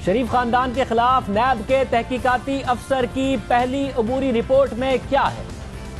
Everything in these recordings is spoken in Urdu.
شریف خاندان کے خلاف نیب کے تحقیقاتی افسر کی پہلی عبوری رپورٹ میں کیا ہے؟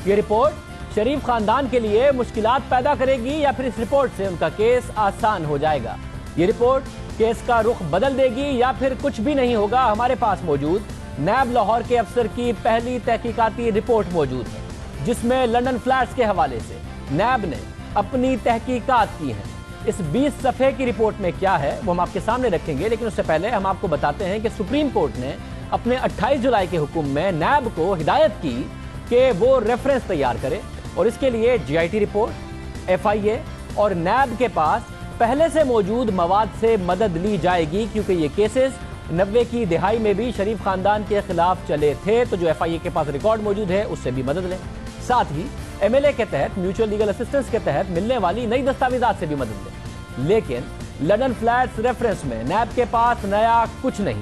یہ رپورٹ شریف خاندان کے لیے مشکلات پیدا کرے گی یا پھر اس رپورٹ سے ان کا کیس آسان ہو جائے گا؟ یہ رپورٹ کیس کا رخ بدل دے گی یا پھر کچھ بھی نہیں ہوگا؟ ہمارے پاس موجود نیب لاہور کے افسر کی پہلی تحقیقاتی رپورٹ موجود ہے، جس میں لنڈن فلیٹس کے حوالے سے نیب نے اپنی تحقیقات کی ہیں۔ اس 20 صفحے کی رپورٹ میں کیا ہے وہ ہم آپ کے سامنے رکھیں گے، لیکن اس سے پہلے ہم آپ کو بتاتے ہیں کہ سپریم کورٹ نے اپنے 28 جولائی کے حکم میں نیب کو ہدایت کی کہ وہ ریفرنس تیار کرے، اور اس کے لیے جی I T report, F I اے اور نیب کے پاس پہلے سے موجود مواد سے مدد لی جائے گی، کیونکہ یہ کیسز 90 کی دہائی میں بھی شریف خاندان کے خلاف چلے تھے، تو جو ایف آئی اے کے پاس ریکارڈ موجود ہے اس سے بھی مدد لیں، ساتھ ہی ایم ایل اے کے تحت میوچل لیگل اسسٹنس کے تحت ملنے والی نئی دستاویزات سے بھی مدد لیں۔ لیکن لنڈن فلیٹس ریفرنس میں نیب کے پاس نیا کچھ نہیں،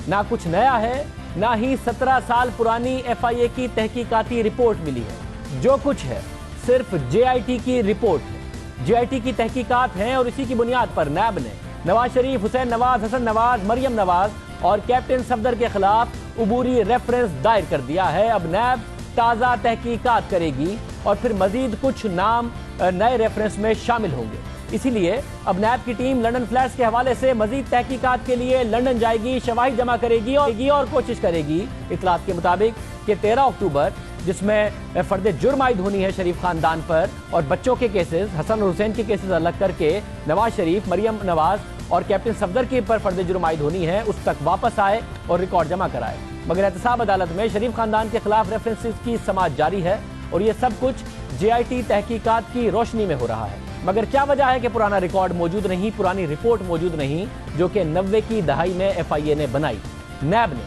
نہ کچھ نیا ہے، نہ ہی 17 سال پرانی ایف آئی اے کی تحقیقاتی رپورٹ ملی ہے۔ جو کچھ ہے صرف جے آئی ٹی کی رپورٹ ہے، جے آئی ٹی کی تحقیقات ہیں، اور اسی کی بنیاد پر نیب نے نواز شریف، حسین نواز، حسن نواز، مریم نواز اور کیپٹن صفدر کے خلاف عبوری ریفرنس دائر کر دیا ہے۔ اب نیب تازہ تحقیقات کرے گی اور پھر مزید کچھ نام نئے ریفرنس میں شامل ہوں گے۔ اسی لیے اب نیب کی ٹیم لنڈن فلیٹس کے حوالے سے مزید تحقیقات کے لیے لنڈن جائے گی، شواہد جمع کرے گی اور کوشش کرے گی اطلاعات کے مطابق کہ 13 اکتوبر جس میں فرد جرم عائد ہونی ہے شریف خاندان پر، اور بچوں کے کیسز، حسن اور حسین کے کیسز الگ کر کے نواز شریف، مریم نواز اور کیپٹن صفدر کے پر فرد جرم عائد ہونی ہے، اس تک واپس آئے اور ریکارڈ جمع کرائے۔ مگر احتساب عدالت میں شریف خاندان کے خلاف ریفرنسز کی سماعت جاری ہے، اور یہ سب کچھ جے آئی ٹی تحقیقات کی روشنی میں ہو رہا ہے۔ مگر کیا وجہ ہے کہ پرانا ریکارڈ موجود نہیں، پرانی رپورٹ موجود نہیں، جو کہ 90 کی دہائی میں ایف آئی اے نے بنائی؟ نیب نے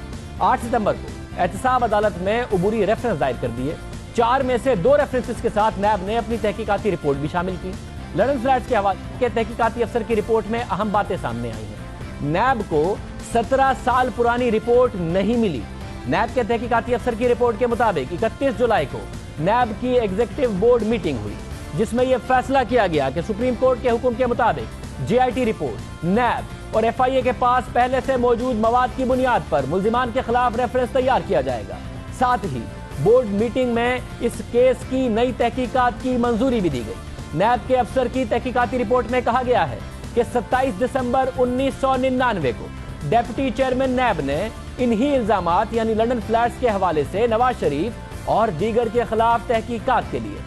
8 ستمبر کو احتساب عدالت میں عبوری ریفرنس دائر کر دیے۔ 4 میں سے 2 ریفرنسز کے ساتھ نیب نے اپنی تحقیقاتی رپورٹ بھی شامل کی۔ لنڈن فلیٹس کے حوالے کے تحقیقاتی افسر کی رپورٹ میں اہم باتیں سامنے آئی ہیں۔ نیب کو 17 سال پرانی رپورٹ نہیں ملی۔ نیب کے تحقیقاتی افسر کی رپورٹ کے مطابق 31 جولائی کو نیب کی ایگزیکٹو بورڈ میٹنگ ہوئی، جس میں یہ فیصلہ کیا گیا کہ سپریم کورٹ کے حکم کے مطابق جے آئی ٹی رپورٹ، نیب اور ایف آئی اے کے پاس پہلے سے موجود مواد کی بنیاد پر ملزمان کے خلاف ریفرنس تیار کیا جائے گا۔ ساتھ ہی بورڈ میٹنگ میں اس کیس کی نئی تحقیقات کی منظوری بھی دی گئی۔ نیب کے افسر کی تحقیقاتی رپورٹ میں کہا گیا ہے کہ 27 دسمبر 1999 کو ڈیپٹی چیئرمین نیب نے انہی الزامات یعنی لنڈن فلیٹس کے حوالے سے نواز شریف اور دیگر کے خلاف تحقیقات کے لیے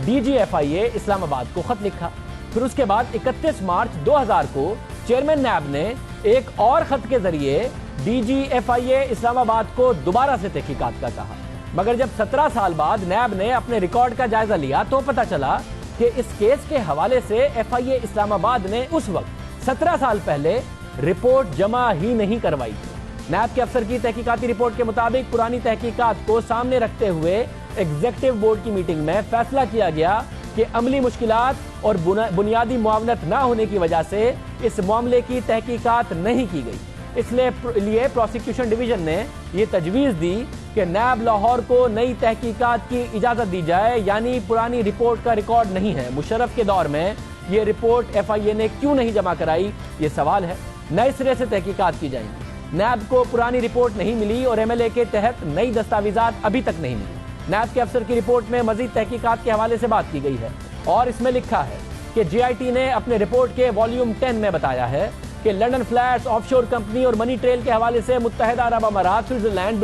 ڈی جی ایف آئی اے اسلام آباد کو خط لکھا۔ پھر اس کے بعد 31 مارچ 2000 کو چیئرمین نیب نے ایک اور خط کے ذریعے ڈی جی ایف آئی اے اسلام آباد کو دوبارہ سے تحقیقات کا کہا۔ مگر جب 17 سال بعد نیب نے اپنے ریکارڈ کا جائزہ لیا تو پتہ چلا کہ اس کیس کے حوالے سے ایف آئی اے اسلام آباد نے اس وقت 17 سال پہلے رپورٹ جمع ہی نہیں کروائی تھی۔ نیب کے افسر کی تحقیقاتی رپورٹ کے مطابق پرانی تحقیقات کو سامنے رکھتے ہوئے ایگزیکٹو بورڈ کی میٹنگ میں فیصلہ کیا گیا کہ عملی مشکلات اور بنیادی معاونت نہ ہونے کی وجہ سے اس معاملے کی تحقیقات نہیں کی گئی۔ اس لیے پروسیکیوشن ڈویژن نے یہ تجویز دی کہ نیب لاہور کو نئی تحقیقات کی اجازت دی جائے، یعنی پرانی رپورٹ کا ریکارڈ نہیں ہے۔ مشرف کے دور میں یہ رپورٹ ایف آئی اے نے کیوں نہیں جمع کرائی، یہ سوال ہے۔ نئے سرے سے تحقیقات کی جائیں گی۔ نیب کو پرانی رپورٹ نہیں ملی اور ایم ایل اے کے تحت نئی دستاویزات ابھی تک نہیں ملی۔ نیب کے افسر کی رپورٹ میں مزید تحقیقات کے حوالے سے بات کی گئی ہے، اور اس میں لکھا ہے کہ جے آئی ٹی نے اپنے رپورٹ کے والیوم 10 میں بتایا ہے کہ لنڈن فلیٹس آف شور کمپنی اور منی ٹریل کے حوالے سے متحدہ عرب امارات، سوئٹزرلینڈ،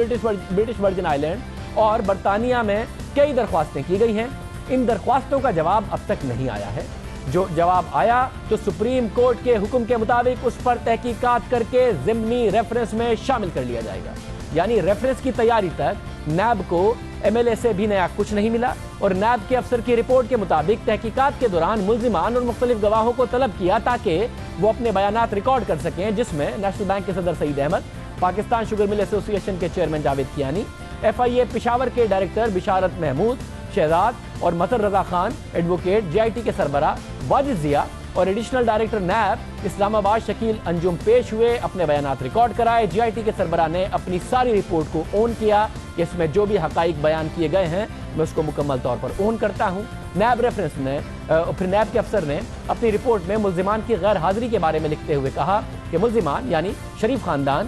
برٹش ورجن آئیلینڈ اور برطانیہ میں کئی درخواستیں کی گئی ہیں۔ ان درخواستوں کا جواب اب تک نہیں آیا ہے۔ جو جواب آیا تو سپریم کورٹ کے حکم کے مطابق اس پر تحقیقات کر کے ضمنی ریفرنس میں شامل کر لیا جائے گا۔ یعنی ریفرنس کی تیاری تک نیب کو ایم ایل اے سے بھی نیا کچھ نہیں ملا، اور نیب کے افسر کی رپورٹ کے مطابق تحقیقات کے دوران ملزمان اور مختلف گواہوں کو طلب کیا تاکہ وہ اپنے بیانات ریکارڈ کر سکیں، جس میں نیشنل بینک کے صدر سعید Ahmad, Pakistan sugar mill association کے chairman Javed Kiyani, F I A Peshawar کے ڈائریکٹر بشارت محمود شہزاد اور Mutar Raza Khan advocate, J I T کے سربراہ واجد ضیاء اور ایڈیشنل ڈائریکٹر نیب اسلام آباد شکیل انجم پیش ہوئے، اپنے بیانات ریکارڈ کرائے۔ جے آئی ٹی کے سربراہ نے اپنی ساری رپورٹ کو اون کیا کہ اس میں جو بھی حقائق بیان کیے گئے ہیں میں اس کو مکمل طور پر اون کرتا ہوں۔ نیب ریفرنس نے پھر نیب کے افسر نے اپنی رپورٹ میں ملزمان کی غیر حاضری کے بارے میں لکھتے ہوئے کہا کہ ملزمان یعنی شریف خاندان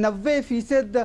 90%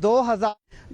2000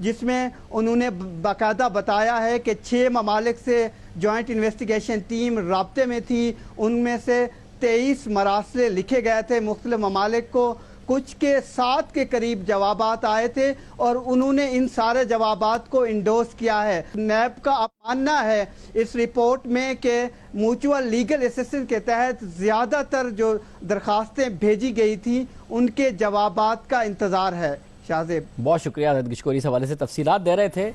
جس میں انہوں نے باقاعدہ بتایا ہے کہ 6 ممالک سے جوائنٹ انویسٹیگیشن ٹیم رابطے میں تھی، ان میں سے 23 مراسلے لکھے گئے تھے مختلف ممالک کو، کچھ کے 7 کے قریب جوابات آئے تھے اور انہوں نے ان سارے جوابات کو انڈورس کیا ہے۔ نیب کا ماننا ہے اس رپورٹ میں کہ میوچول لیگل اسسٹنس کے تحت زیادہ تر جو درخواستیں بھیجی گئی تھیں ان کے جوابات کا انتظار ہے۔ شاہ زیب، بہت شکریہ عادت گشکوری اس حوالے سے تفصیلات دے رہے تھے۔